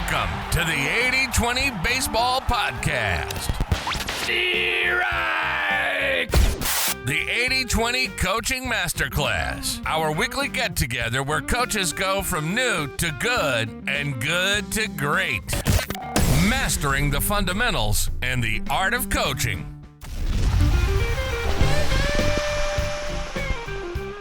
Welcome to the 80-20 Baseball Podcast. Strike! The 80-20 Coaching Masterclass, our weekly get-together where coaches go from new to good and good to great. Mastering the fundamentals and the art of coaching.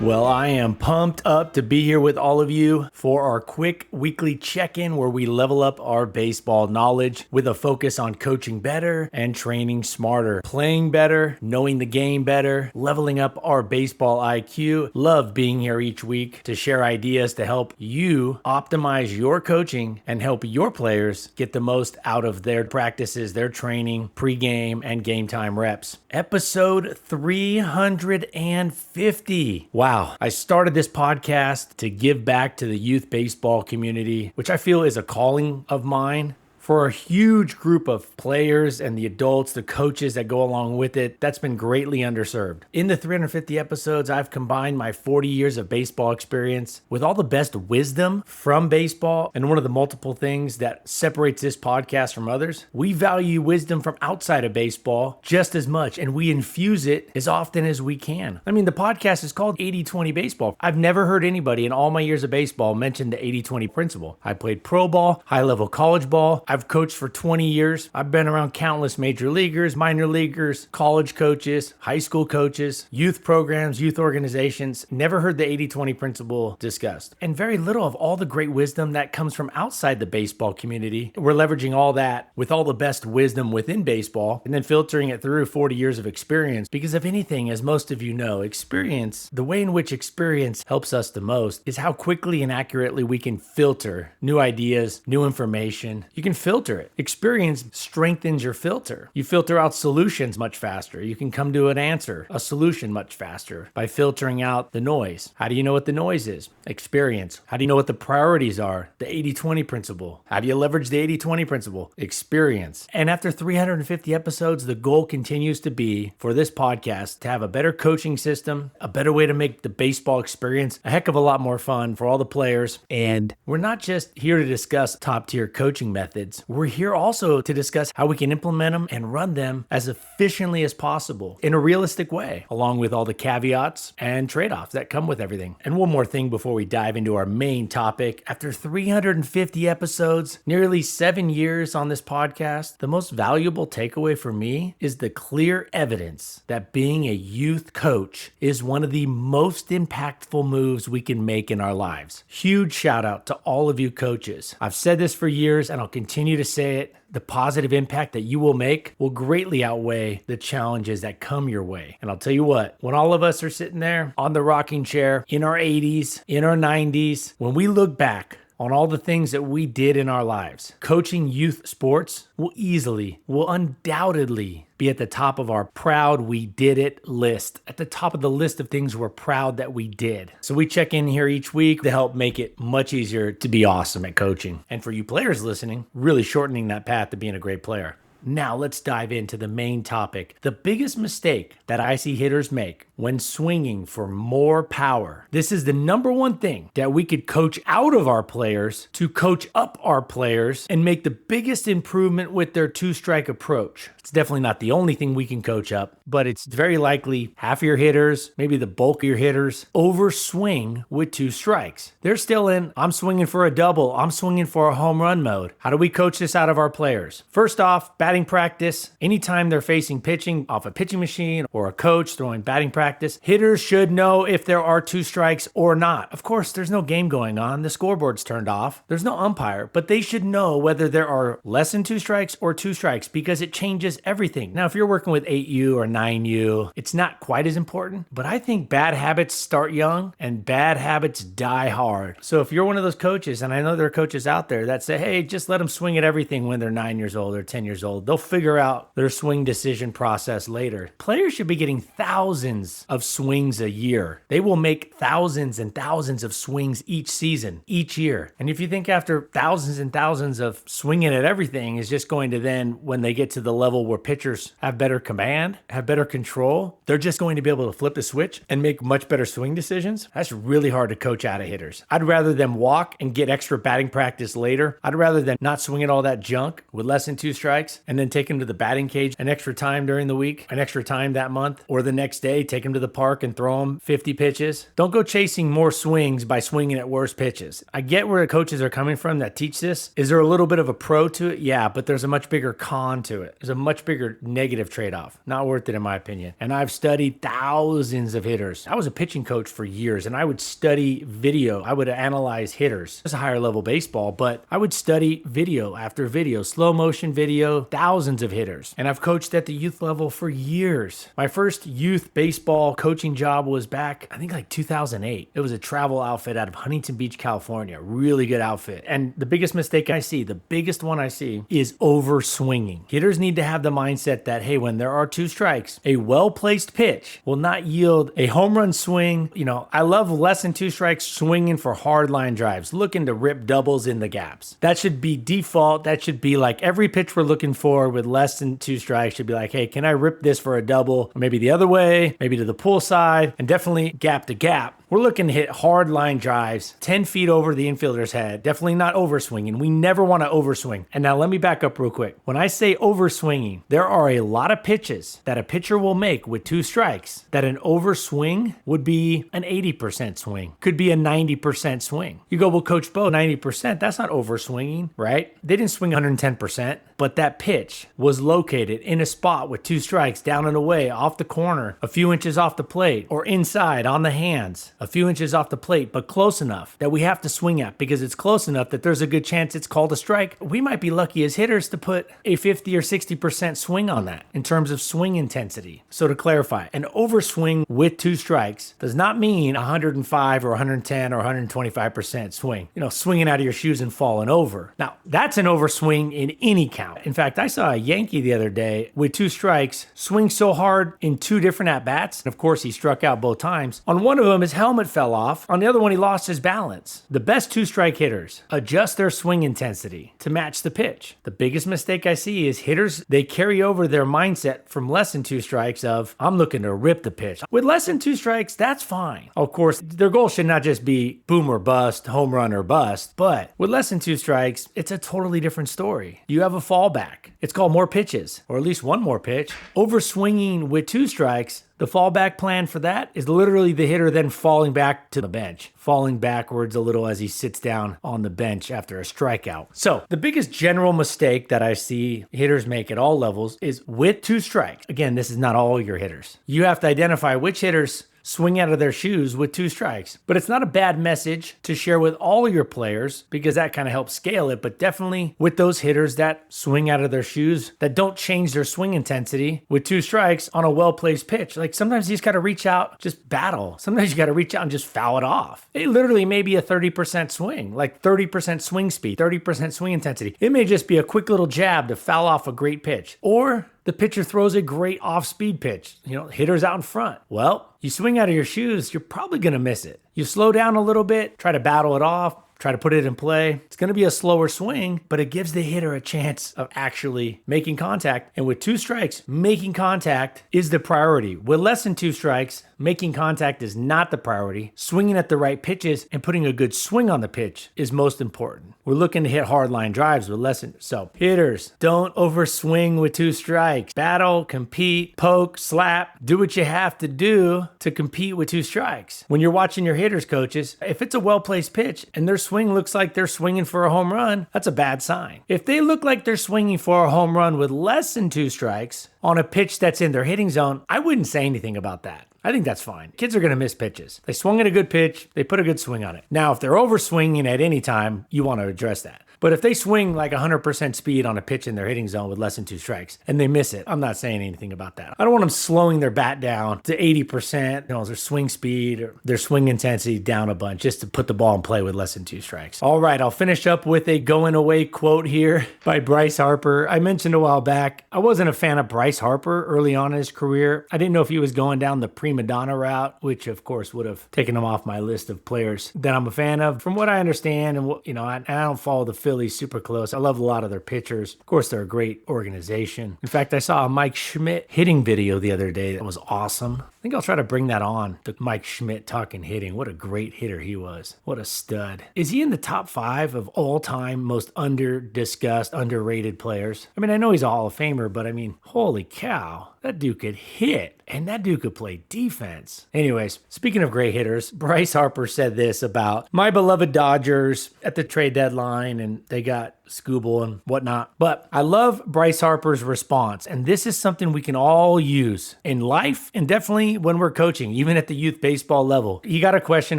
Well, I am pumped up to be here with all of you for our quick weekly check-in where we level up our baseball knowledge with a focus on coaching better and training smarter, playing better, knowing the game better, leveling up our baseball IQ. Love being here each week to share ideas to help you optimize your coaching and help your players get the most out of their practices, their training, pregame, and game time reps. Episode 350. Wow, I started this podcast to give back to the youth baseball community, which I feel is a calling of mine. For a huge group of players and the adults, the coaches that go along with it, that's been greatly underserved. In the 350 episodes, I've combined my 40 years of baseball experience with all the best wisdom from baseball. And one of the multiple things that separates this podcast from others, we value wisdom from outside of baseball just as much, and we infuse it as often as we can. I mean, the podcast is called 80-20 Baseball. I've never heard anybody in all my years of baseball mention the 80-20 principle. I played pro ball, high-level college ball. I've coached for 20 years. I've been around countless major leaguers, minor leaguers, college coaches, high school coaches, youth programs, youth organizations. Never heard the 80-20 principle discussed. And very little of all the great wisdom that comes from outside the baseball community. We're leveraging all that with all the best wisdom within baseball and then filtering it through 40 years of experience. Because if anything, as most of you know, experience, the way in which experience helps us the most is how quickly and accurately we can filter new ideas, new information. You can filter it. Experience strengthens your filter. You filter out solutions much faster. You can come to an answer, a solution much faster by filtering out the noise. How do you know what the noise is? Experience. How do you know what the priorities are? The 80-20 principle. How do you leverage the 80-20 principle? Experience. And after 350 episodes, the goal continues to be for this podcast to have a better coaching system, a better way to make the baseball experience a heck of a lot more fun for all the players. And we're not just here to discuss top-tier coaching methods. We're here also to discuss how we can implement them and run them as efficiently as possible in a realistic way, along with all the caveats and trade-offs that come with everything. And one more thing before we dive into our main topic. After 350 episodes, nearly 7 years on this podcast, the most valuable takeaway for me is the clear evidence that being a youth coach is one of the most impactful moves we can make in our lives. Huge shout out to all of you coaches. I've said this for years and I'll continue to say it. The positive impact that you will make will greatly outweigh the challenges that come your way. And I'll tell you what, when all of us are sitting there on the rocking chair in our 80s, in our 90s, when we look back on all the things that we did in our lives, coaching youth sports will undoubtedly be at the top of our proud we did it list, at the top of the list of things we're proud that we did. So we check in here each week to help make it much easier to be awesome at coaching. And for you players listening, really shortening that path to being a great player. Now let's dive into the main topic. The biggest mistake that I see hitters make when swinging for more power. This is the number one thing that we could coach out of our players to coach up our players and make the biggest improvement with their two-strike approach. It's definitely not the only thing we can coach up, but it's very likely half of your hitters, maybe the bulk of your hitters, overswing with two strikes. They're still in, I'm swinging for a double, I'm swinging for a home run mode. How do we coach this out of our players? First off, batting practice. Anytime they're facing pitching off a pitching machine or a coach throwing batting practice, hitters should know if there are two strikes or not. Of course, there's no game going on. The scoreboard's turned off. There's no umpire, but they should know whether there are less than two strikes or two strikes because it changes everything. Now, if you're working with 8U or 9U, it's not quite as important, but I think bad habits start young and bad habits die hard. So if you're one of those coaches, and I know there are coaches out there that say, hey, just let them swing at everything when they're 9 years old or 10 years old, infield. They'll figure out their swing decision process later. Players should be getting thousands of swings a year. They will make thousands and thousands of swings each season, each year. And if you think after thousands and thousands of swinging at everything is just going to then, when they get to the level where pitchers have better command, have better control, they're just going to be able to flip the switch and make much better swing decisions. That's really hard to coach out of hitters. I'd rather them walk and get extra batting practice later. I'd rather them not swing at all that junk with less than 2 strikes and then take them to the batting cage an extra time during the week, an extra time that month, or the next day, take them to the park and throw them 50 pitches. Don't go chasing more swings by swinging at worse pitches. I get where the coaches are coming from that teach this. Is there a little bit of a pro to it? Yeah, but there's a much bigger con to it. There's a much bigger negative trade-off. Not worth it in my opinion. And I've studied thousands of hitters. I was a pitching coach for years and I would study video. I would analyze hitters. It's a higher level baseball, but I would study video after video, slow motion video, thousands of hitters. And I've coached at the youth level for years. My first youth baseball coaching job was back, I think like 2008. It was a travel outfit out of Huntington Beach, California. Really good outfit. And the biggest mistake I see, the biggest one I see is over swinging. Hitters need to have the mindset that, hey, when there are 2 strikes, a well-placed pitch will not yield a home run swing. You know, I love less than 2 strikes swinging for hard line drives, looking to rip doubles in the gaps. That should be default. That should be like every pitch we're looking for with less than 2 strikes should be like, hey, can I rip this for a double? Or maybe the other way, maybe to the pull side, and definitely gap to gap. We're looking to hit hard line drives 10 feet over the infielder's head. Definitely not overswinging. We never want to overswing. And now let me back up real quick. When I say overswinging, there are a lot of pitches that a pitcher will make with 2 strikes that an overswing would be an 80% swing. Could be a 90% swing. You go, well, Coach Bo, 90%, that's not overswinging, right? They didn't swing 110%, but that pitch was located in a spot with 2 strikes down and away, off the corner, a few inches off the plate, or inside on the hands, a few inches off the plate, but close enough that we have to swing at because it's close enough that there's a good chance it's called a strike. We might be lucky as hitters to put a 50 or 60% swing on that in terms of swing intensity. So to clarify, an overswing with 2 strikes does not mean 105 or 110 or 125% swing. You know, swinging out of your shoes and falling over. Now, that's an overswing in any count. In fact, I saw a Yankee the other day with 2 strikes swing so hard in 2 different at-bats. And of course, he struck out both times. On one of them, his helmet fell off. On the other one, he lost his balance. The best 2-strike hitters adjust their swing intensity to match the pitch. The biggest mistake I see is hitters, they carry over their mindset from less than 2 strikes of, I'm looking to rip the pitch. With less than 2 strikes, that's fine. Of course, their goal should not just be boom or bust, home run or bust, but with less than 2 strikes, it's a totally different story. You have a fallback. It's called more pitches, or at least one more pitch. Overswinging with 2 strikes, the fallback plan for that is literally the hitter then falling back to the bench, falling backwards a little as he sits down on the bench after a strikeout. So the biggest general mistake that I see hitters make at all levels is with 2 strikes. Again, this is not all your hitters. You have to identify which hitters swing out of their shoes with 2 strikes. But it's not a bad message to share with all your players because that kind of helps scale it, but definitely with those hitters that swing out of their shoes, that don't change their swing intensity with 2 strikes on a well-placed pitch. Like sometimes you just got to reach out, just battle. Sometimes you got to reach out and just foul it off. It literally may be a 30% swing, like 30% swing speed, 30% swing intensity. It may just be a quick little jab to foul off a great pitch. Or the pitcher throws a great off-speed pitch, hitters out in front. Well, you swing out of your shoes, you're probably going to miss it. You slow down a little bit, try to battle it off, try to put it in play. It's going to be a slower swing, but it gives the hitter a chance of actually making contact. And with 2 strikes, making contact is the priority. With less than 2 strikes, making contact is not the priority. Swinging at the right pitches and putting a good swing on the pitch is most important. We're looking to hit hard line drives with less than. So hitters, don't overswing with 2 strikes. Battle, compete, poke, slap. Do what you have to do to compete with 2 strikes. When you're watching your hitters coaches, if it's a well-placed pitch and their swing looks like they're swinging for a home run, that's a bad sign. If they look like they're swinging for a home run with less than 2 strikes on a pitch that's in their hitting zone, I wouldn't say anything about that. I think that's fine. Kids are going to miss pitches. They swung at a good pitch. They put a good swing on it. Now, if they're overswinging at any time, you want to address that. But if they swing like 100% speed on a pitch in their hitting zone with less than 2 strikes and they miss it, I'm not saying anything about that. I don't want them slowing their bat down to 80%, their swing speed or their swing intensity down a bunch just to put the ball in play with less than 2 strikes. All right, I'll finish up with a going away quote here by Bryce Harper. I mentioned a while back, I wasn't a fan of Bryce Harper early on in his career. I didn't know if he was going down the prima donna route, which of course would have taken him off my list of players that I'm a fan of. From what I understand, and I don't follow the Phillies super close. I love a lot of their pitchers. Of course, they're a great organization. In fact, I saw a Mike Schmidt hitting video the other day that was awesome. I think I'll try to bring that on, the Mike Schmidt talking hitting. What a great hitter he was. What a stud. Is he in the top 5 of all-time most under-discussed, underrated players? I mean, I know he's a Hall of Famer, but I mean, holy cow. That dude could hit, and that dude could play defense. Anyways, speaking of great hitters, Bryce Harper said this about my beloved Dodgers at the trade deadline, and they got Scooble and whatnot. But I love Bryce Harper's response, and this is something we can all use in life and definitely when we're coaching, even at the youth baseball level. He got a question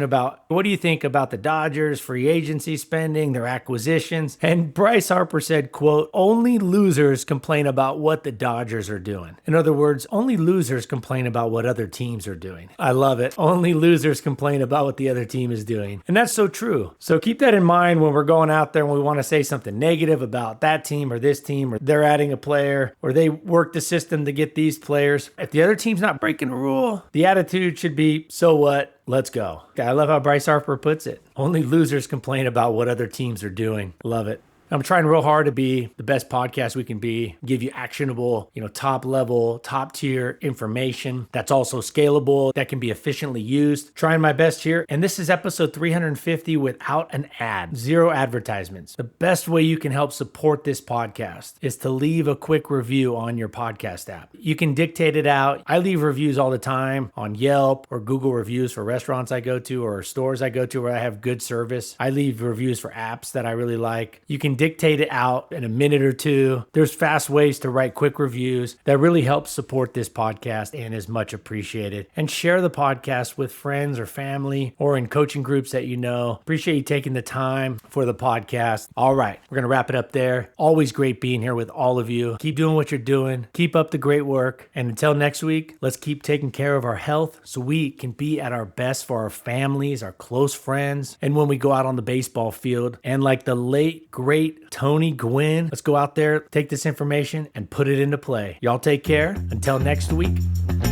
about, what do you think about the Dodgers, free agency spending, their acquisitions? And Bryce Harper said, quote, only losers complain about what the Dodgers are doing. In other words, only losers complain about what other teams are doing. I love it. Only losers complain about what the other team is doing. And that's so true. So keep that in mind when we're going out there and we want to say something negative about that team or this team, or they're adding a player, or they work the system to get these players. If the other team's not breaking a rule, the attitude should be, so what? Let's go. I love how Bryce Harper puts it. Only losers complain about what other teams are doing. Love it. I'm trying real hard to be the best podcast we can be, give you actionable, top level, top tier information that's also scalable, that can be efficiently used. Trying my best here. And this is episode 350 without an ad, 0 advertisements. The best way you can help support this podcast is to leave a quick review on your podcast app. You can dictate it out. I leave reviews all the time on Yelp or Google reviews for restaurants I go to or stores I go to where I have good service. I leave reviews for apps that I really like. You can dictate it out in a minute or 2. There's fast ways to write quick reviews that really help support this podcast and is much appreciated. And share the podcast with friends or family or in coaching groups that you know. Appreciate you taking the time for the podcast. All right, we're going to wrap it up there. Always great being here with all of you. Keep doing what you're doing. Keep up the great work. And until next week, let's keep taking care of our health so we can be at our best for our families, our close friends, and when we go out on the baseball field. And like the late, great Tony Gwynn, let's go out there, take this information, and put it into play. Y'all take care. Until next week,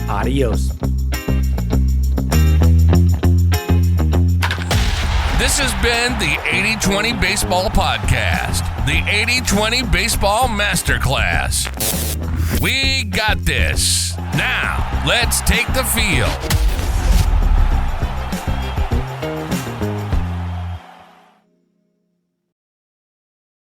adios. This has been the 80-20 Baseball Podcast, the 80-20 Baseball Masterclass. We got this. Now, let's take the field.